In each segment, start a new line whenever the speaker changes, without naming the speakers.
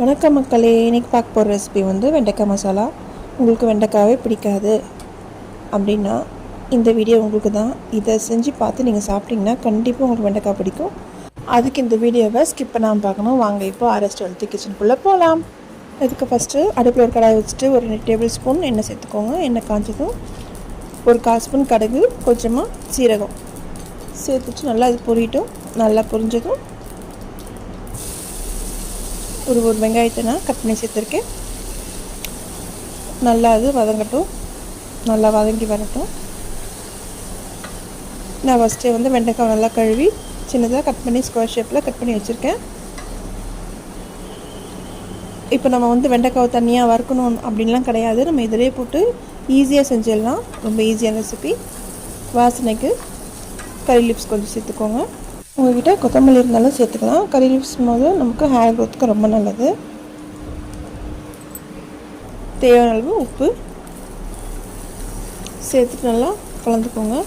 வணக்கம் மக்களே, இன்றைக்கி பார்க்க போகிற ரெசிபி வந்து வெண்டைக்காய் மசாலா. உங்களுக்கு வெண்டைக்காவே பிடிக்காது அப்படின்னா இந்த வீடியோ உங்களுக்கு தான். இதை செஞ்சு பார்த்து நீங்கள் சாப்பிட்டிங்கன்னா கண்டிப்பாக உங்களுக்கு வெண்டைக்காய் பிடிக்கும். அதுக்கு இந்த வீடியோவை ஸ்கிப் பண்ணாமல் பார்க்கணும். வாங்க இப்போ அரெஸ்ட் வந்து கிச்சனுக்குள்ளே போகலாம். இதுக்கு ஃபஸ்ட்டு அடுப்பில் ஒரு கடாய் வச்சுட்டு ஒரு 2 டேபிள் ஸ்பூன் எண்ணெய் சேர்த்துக்கோங்க. எண்ணெய் காய்ச்சதும் ஒரு 1/4 ஸ்பூன் கடுகு, கொஞ்சமாக சீரகம் சேர்த்துட்டு நல்லா இது பொரியட்டும். நல்லா பொரிஞ்சதும் ஒரு வெங்காயத்தை நான் கட் பண்ணி சேர்த்துருக்கேன். நல்லா அது வதங்கட்டும், நல்லா வதங்கி வரட்டும். நான் ஃபஸ்ட்டே வந்து வெண்டைக்காய் நல்லா கழுவி சின்னதாக கட் பண்ணி ஸ்கொயர் ஷேப்பில் கட் பண்ணி வச்சுருக்கேன். இப்போ நம்ம வந்து வெண்டைக்காவை தனியாக வறுக்கணும் அப்படின்லாம் கிடையாது. நம்ம இதிலே போட்டு ஈஸியாக செஞ்சிடலாம். ரொம்ப ஈஸியான ரெசிபி. வாசனைக்கு கறி லீவ்ஸ் கொஞ்சம் சேர்த்துக்கோங்க. உங்கள்கிட்ட கொத்தமல்லி இருந்தாலும் சேர்த்துக்கலாம். கறி லீவ்ஸ் போது நமக்கு ஹேர் க்ரோத்துக்கு ரொம்ப நல்லது. தேவையான அளவு உப்பு சேர்த்துட்டு நல்லா கலந்துக்கோங்க.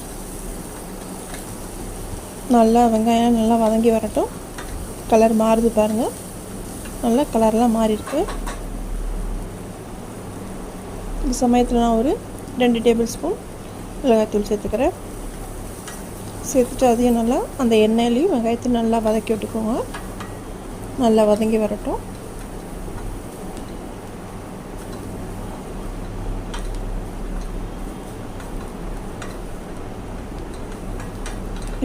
நல்லா வெங்காயம் நல்லா வதங்கி வரட்டும். கலர் மாறுது பாருங்கள். நல்லா கலர்லாம் மாறி இருக்கு. இந்த சமயத்தில் நான் ஒரு 2 டேபிள் ஸ்பூன் மிளகாய்த்தூள் சேர்த்துக்கிறேன். சேர்த்துட்டு அதையும் நல்லா அந்த எண்ணெயிலையும் வெங்காயத்தையும் நல்லா வதக்கி விட்டுக்கோங்க. நல்லா வதங்கி வரட்டும்.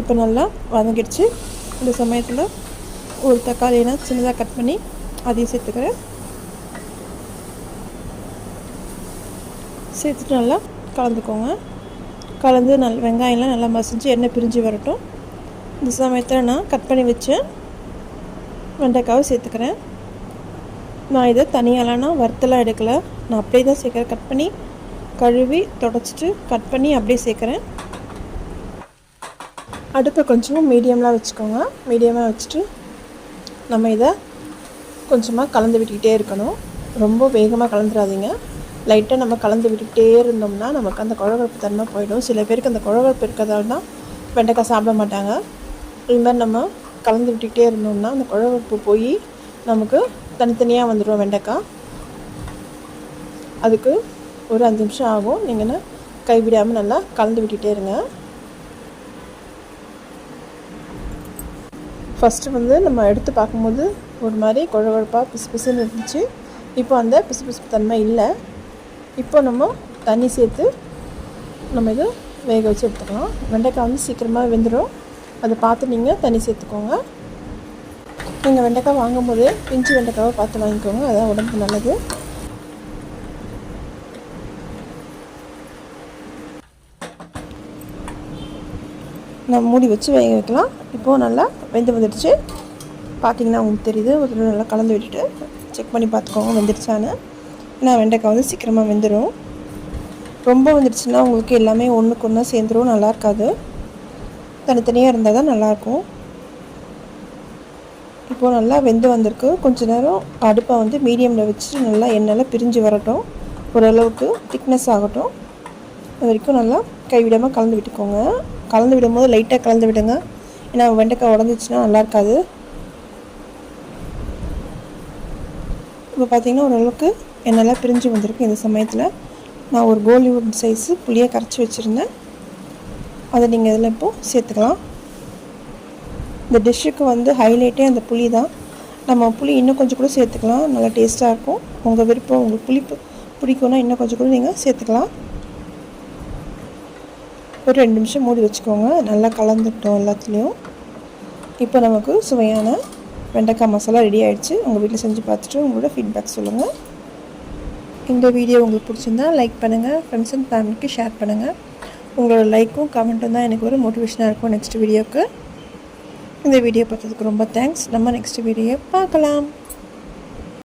இப்போ நல்லா வதங்கிடுச்சு. இந்த சமயத்தில் ஒரு தக்காளியை சின்னதாக கட் பண்ணி அதையும் சேர்த்துக்கிறேன். சேர்த்துட்டு நல்லா கலந்துக்கோங்க. கலந்து வெங்காயம்லாம் நல்லா மசிஞ்சு எண்ணெய் பிரிஞ்சு வரட்டும். இந்த சமயத்தில் நான் கட் பண்ணி வச்ச வெண்டைக்காவை சேர்த்துக்கிறேன். நான் இதை தனியாலாம் வறுத்தலாம் எடுக்கலை. நான் அப்படியே தான் சேர்க்குறேன். கட் பண்ணி கழுவி தொடச்சிட்டு கட் பண்ணி அப்படியே சேர்க்குறேன். அடுப்பை கொஞ்சம் மீடியமாக வச்சுக்கோங்க. மீடியமாக வச்சுட்டு நம்ம இதை கொஞ்சமாக கலந்து விட்டுக்கிட்டே இருக்கணும். ரொம்ப வேகமாக கலந்துடாதீங்க. லைட்டாக நம்ம கலந்து விட்டுக்கிட்டே இருந்தோம்னா நமக்கு அந்த குழகுழப்பு தன்மை போயிடும். சில பேருக்கு அந்த குழகுழப்பு இருக்கிறதால தான் வெண்டைக்காய் சாப்பிட மாட்டாங்க. இது மாதிரி நம்ம கலந்து விட்டுக்கிட்டே இருந்தோம்னா அந்த குழகுழப்பு போய் நமக்கு தனித்தனியாக வந்துடும் வெண்டைக்காய். அதுக்கு ஒரு 5 நிமிஷம் ஆகும். நீங்கள் கைவிடாமல் நல்லா கலந்து விட்டுக்கிட்டே இருங்க. ஃபஸ்ட்டு வந்து நம்ம எடுத்து பார்க்கும்போது ஒரு மாதிரி குழகுழப்பாக பிசு பிசுன்னு இருந்துச்சு. இப்போ அந்த பிசு பிசுப்பு தன்மை இல்லை. இப்போ நம்ம தண்ணி சேர்த்து நம்ம இதை வேக வச்சு எடுத்துக்கலாம். வெண்டைக்காய் வந்து சீக்கிரமாக வெந்துடும். அதை பார்த்து நீங்கள் தண்ணி சேர்த்துக்கோங்க. நீங்கள் வெண்டைக்காய் வாங்கும்போது பிஞ்சு வெண்டைக்காவை பார்த்து வாங்கிக்கோங்க. அதான் உடம்புக்கு நல்லது. நம்ம மூடி வச்சு வேக வைக்கலாம். இப்போது நல்லா வெந்து வந்துடுச்சு. பார்த்திங்கன்னா உங்களுக்கு தெரியுது. ஒரு நல்லா கலந்து விட்டுட்டு செக் பண்ணி பார்த்துக்கோங்க வெந்துடுச்சான்னு. ஏன்னா வெண்டைக்காய் வந்து சீக்கிரமாக வெந்துடும். ரொம்ப வந்துடுச்சுன்னா உங்களுக்கு எல்லாமே ஒன்றுக்கு ஒன்றா சேர்ந்துடும். நல்லா இருக்காது. தனித்தனியாக இருந்தால் தான் நல்லாயிருக்கும். இப்போது நல்லா வெந்து வந்திருக்கு. கொஞ்சம் நேரம் அடுப்பை வந்து மீடியமில் வச்சுட்டு நல்லா எண்ணெயில் பிரிஞ்சு வரட்டும். ஓரளவுக்கு திக்னஸ் ஆகட்டும். அது வரைக்கும் நல்லா கைவிடாமல் கலந்து விட்டுக்கோங்க. கலந்து விடும்போது லைட்டாக கலந்து விடுங்க. ஏன்னா வெண்டைக்காய் உடஞ்சிச்சின்னா நல்லா இருக்காது. இப்போ பார்த்திங்கன்னா ஓரளவுக்கு எண்ணெய்லாம் பிரிஞ்சு வந்திருக்கு. இந்த சமயத்தில் நான் ஒரு கோலிவுட் சைஸு புளியை கரைச்சி வச்சுருந்தேன். அதை நீங்கள் இதில் இப்போது சேர்த்துக்கலாம். இந்த டிஷ்ஷுக்கு வந்து ஹைலைட்டே அந்த புளி தான். நம்ம புளி இன்னும் கொஞ்சம் கூட சேர்த்துக்கலாம். நல்லா டேஸ்ட்டாக இருக்கும். உங்கள் விருப்பம். உங்களுக்கு புளிப்பு பிடிக்கும்னா இன்னும் கொஞ்சம் கூட நீங்கள் சேர்த்துக்கலாம். ஒரு 2 நிமிஷம் மூடி வச்சுக்கோங்க. நல்லா கலந்துட்டோம் எல்லாத்துலேயும். இப்போ நமக்கு சுவையான வெண்டைக்காய் மசாலா ரெடி ஆகிடுச்சு. உங்கள் வீட்டில் செஞ்சு பார்த்துட்டு உங்களோட ஃபீட்பேக் சொல்லுங்கள். இந்த வீடியோ உங்களுக்கு பிடிச்சிருந்தா லைக் பண்ணுங்கள். ஃப்ரெண்ட்ஸ் அண்ட் ஃபேமிலிக்கு ஷேர் பண்ணுங்கள். உங்களோட லைக்கும் கமெண்ட்டும் தான் எனக்கு ஒரு மோட்டிவேஷனாக இருக்கும் நெக்ஸ்ட் வீடியோவுக்கு. இந்த வீடியோ பார்த்ததுக்கு ரொம்ப தேங்க்ஸ். நம்ம நெக்ஸ்ட் வீடியோ பார்க்கலாம்.